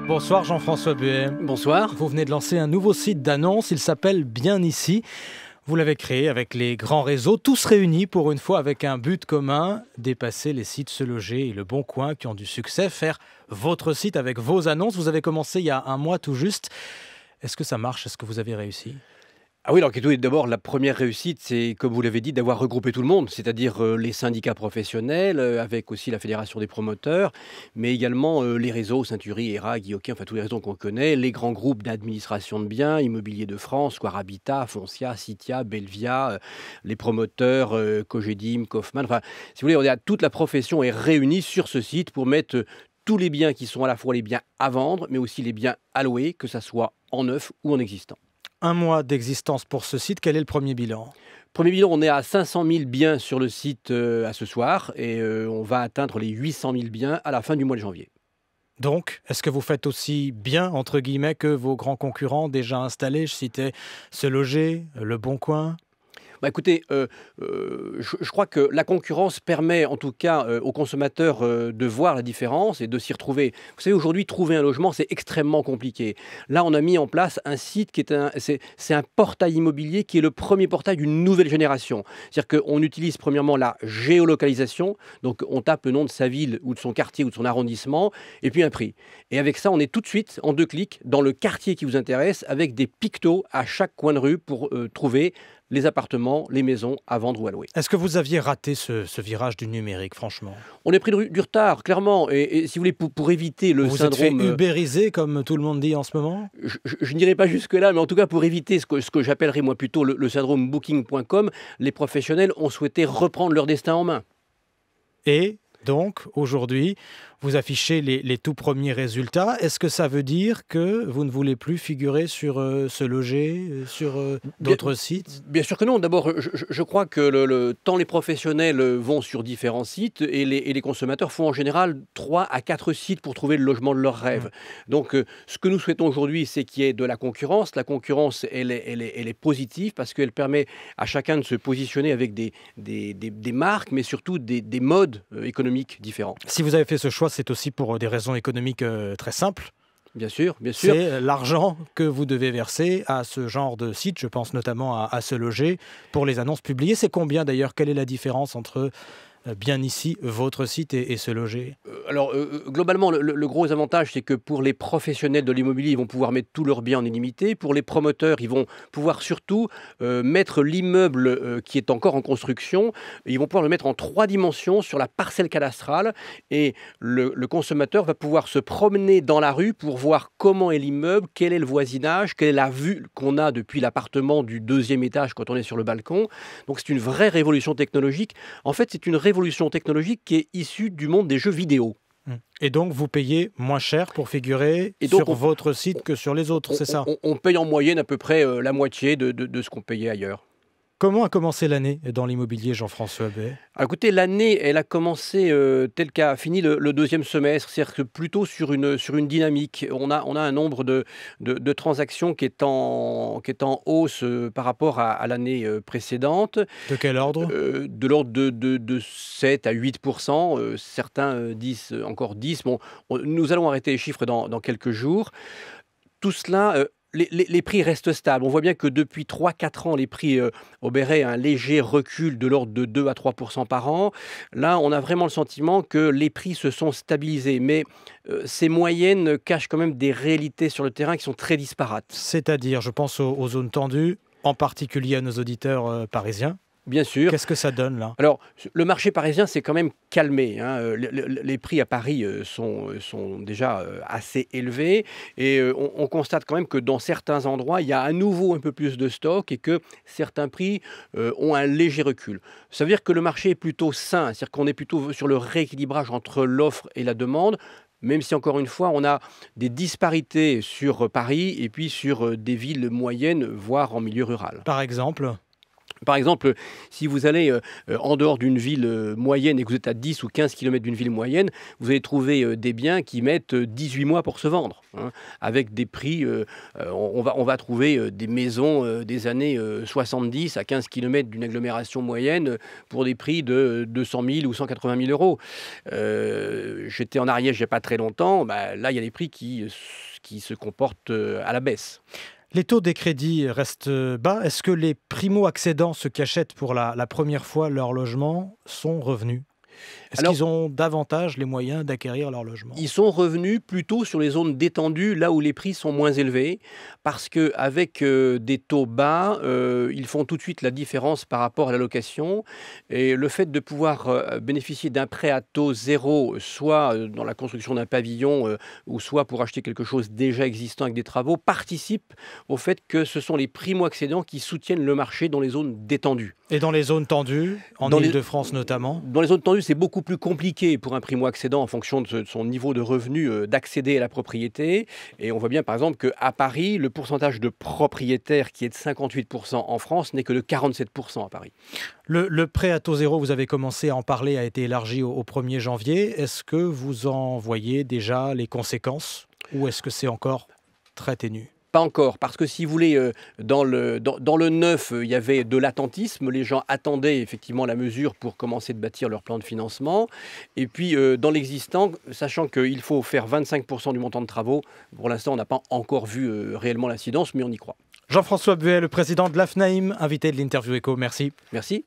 Bonsoir Jean-François Buet. Bonsoir. Vous venez de lancer un nouveau site d'annonce, il s'appelle Bien Ici. Vous l'avez créé avec les grands réseaux, tous réunis pour une fois avec un but commun, dépasser les sites Se Loger et Le Bon Coin qui ont du succès, faire votre site avec vos annonces. Vous avez commencé il y a un mois tout juste. Est-ce que ça marche? Est-ce que vous avez réussi? Ah oui, alors d'abord, la première réussite, c'est, comme vous l'avez dit, d'avoir regroupé tout le monde, c'est-à-dire les syndicats professionnels, avec aussi la Fédération des promoteurs, mais également les réseaux, Century, ERA, Guy-Hockey, enfin tous les réseaux qu'on connaît, les grands groupes d'administration de biens, Immobilier de France, Square Habitat, Foncia, Citia, Belvia, les promoteurs, Cogedim, Kaufmann, enfin, si vous voulez, toute la profession est réunie sur ce site pour mettre tous les biens qui sont à la fois les biens à vendre, mais aussi les biens à louer, que ça soit en neuf ou en existant. Un mois d'existence pour ce site, quel est le premier bilan? Premier bilan, on est à 500 000 biens sur le site à ce soir et on va atteindre les 800 000 biens à la fin du mois de janvier. Donc, est-ce que vous faites aussi bien, entre guillemets, que vos grands concurrents déjà installés? Je citais Se Loger, Le Bon Coin. Écoutez, je crois que la concurrence permet en tout cas aux consommateurs de voir la différence et de s'y retrouver. Vous savez, aujourd'hui, trouver un logement, c'est extrêmement compliqué. Là, on a mis en place un site qui est c'est un portail immobilier qui est le premier portail d'une nouvelle génération. C'est-à-dire qu'on utilise premièrement la géolocalisation, donc on tape le nom de sa ville ou de son quartier ou de son arrondissement, et puis un prix. Et avec ça, on est tout de suite, en 2 clics, dans le quartier qui vous intéresse, avec des pictos à chaque coin de rue pour trouver les appartements, les maisons à vendre ou à louer. Est-ce que vous aviez raté ce virage du numérique, franchement? On a pris du retard, clairement. Et si vous voulez, pour éviter le vous syndrome... Vous êtes fait ubériser, comme tout le monde dit en ce moment? Je n'irai pas jusque-là, mais en tout cas, pour éviter ce que j'appellerais moi plutôt le syndrome booking.com, les professionnels ont souhaité reprendre leur destin en main. Et donc, aujourd'hui, vous affichez les tout premiers résultats. Est-ce que ça veut dire que vous ne voulez plus figurer sur Se Loger, sur d'autres sites? Bien sûr que non. D'abord, je crois que tant les professionnels vont sur différents sites et les consommateurs font en général 3 à 4 sites pour trouver le logement de leur rêve. Donc, ce que nous souhaitons aujourd'hui, c'est qu'il y ait de la concurrence. La concurrence, elle est positive parce qu'elle permet à chacun de se positionner avec des marques, mais surtout des modes économiques différents. Si vous avez fait ce choix, c'est aussi pour des raisons économiques très simples. Bien sûr, bien sûr. C'est l'argent que vous devez verser à ce genre de site, je pense notamment à Se Loger, pour les annonces publiées. C'est combien d'ailleurs? Quelle est la différence entre Bien Ici, votre site, et Se Loger? Globalement, le gros avantage, c'est que pour les professionnels de l'immobilier, ils vont pouvoir mettre tous leurs biens en illimité. Pour les promoteurs, ils vont pouvoir surtout mettre l'immeuble qui est encore en construction. Ils vont pouvoir le mettre en 3 dimensions sur la parcelle cadastrale. Et le consommateur va pouvoir se promener dans la rue pour voir comment est l'immeuble, quel est le voisinage, quelle est la vue qu'on a depuis l'appartement du 2e étage quand on est sur le balcon. Donc c'est une vraie révolution technologique. En fait, c'est une révolution technologique qui est issue du monde des jeux vidéo. Et donc, vous payez moins cher pour figurer sur votre site que sur les autres, c'est ça? On paye en moyenne à peu près la moitié de ce qu'on payait ailleurs. Comment a commencé l'année dans l'immobilier, Jean-François Buet? Écoutez, l'année, elle a commencé telle qu'a fini le 2e semestre, c'est-à-dire que plutôt sur une dynamique. On a un nombre de transactions qui est en hausse par rapport à l'année précédente. De quel ordre? De l'ordre de 7 à 8%, certains disent encore 10%. Bon, nous allons arrêter les chiffres dans quelques jours. Tout cela... Les prix restent stables. On voit bien que depuis 3-4 ans, les prix obéraient un léger recul de l'ordre de 2 à 3% par an. Là, on a vraiment le sentiment que les prix se sont stabilisés. Mais ces moyennes cachent quand même des réalités sur le terrain qui sont très disparates. C'est-à-dire, je pense aux zones tendues, en particulier à nos auditeurs parisiens. Bien sûr. Qu'est-ce que ça donne là? Alors, le marché parisien s'est quand même calmé. Les prix à Paris sont déjà assez élevés et on constate quand même que dans certains endroits, il y a à nouveau un peu plus de stock et que certains prix ont un léger recul. Ça veut dire que le marché est plutôt sain, c'est-à-dire qu'on est plutôt sur le rééquilibrage entre l'offre et la demande. Même si, encore une fois, on a des disparités sur Paris et puis sur des villes moyennes, voire en milieu rural. Par exemple? Par exemple, si vous allez en dehors d'une ville moyenne et que vous êtes à 10 ou 15 kilomètres d'une ville moyenne, vous allez trouver des biens qui mettent 18 mois pour se vendre, hein, avec des prix, on va trouver des maisons des années 70 à 15 kilomètres d'une agglomération moyenne pour des prix de 200 000 ou 180 000 euros. J'étais en Ariège il n'y a pas très longtemps, là il y a des prix qui se comportent à la baisse. Les taux des crédits restent bas. Est-ce que les primo-accédants, ceux qui achètent pour la première fois leur logement, sont revenus ? Est-ce qu'ils ont davantage les moyens d'acquérir leur logement ? Ils sont revenus plutôt sur les zones détendues, là où les prix sont moins élevés, parce qu'avec des taux bas, ils font tout de suite la différence par rapport à la location. Et le fait de pouvoir bénéficier d'un prêt à taux zéro, soit dans la construction d'un pavillon, ou soit pour acheter quelque chose déjà existant avec des travaux, participe au fait que ce sont les primo-accédants qui soutiennent le marché dans les zones détendues. Et dans les zones tendues, en Île-de-France notamment ? Dans les zones tendues, c'est beaucoup plus compliqué pour un primo-accédant en fonction de son niveau de revenu d'accéder à la propriété. Et on voit bien par exemple qu'à Paris, le pourcentage de propriétaires qui est de 58% en France n'est que de 47% à Paris. Le prêt à taux zéro, vous avez commencé à en parler, a été élargi au 1er janvier. Est-ce que vous en voyez déjà les conséquences ou est-ce que c'est encore très ténu ? Pas encore, parce que si vous voulez, dans le neuf, il y avait de l'attentisme. Les gens attendaient effectivement la mesure pour commencer de bâtir leur plan de financement. Et puis, dans l'existant, sachant qu'il faut faire 25% du montant de travaux, pour l'instant, on n'a pas encore vu réellement l'incidence, mais on y croit. Jean-François Buet, le président de l'AFNAIM, invité de l'Interview Éco. Merci. Merci.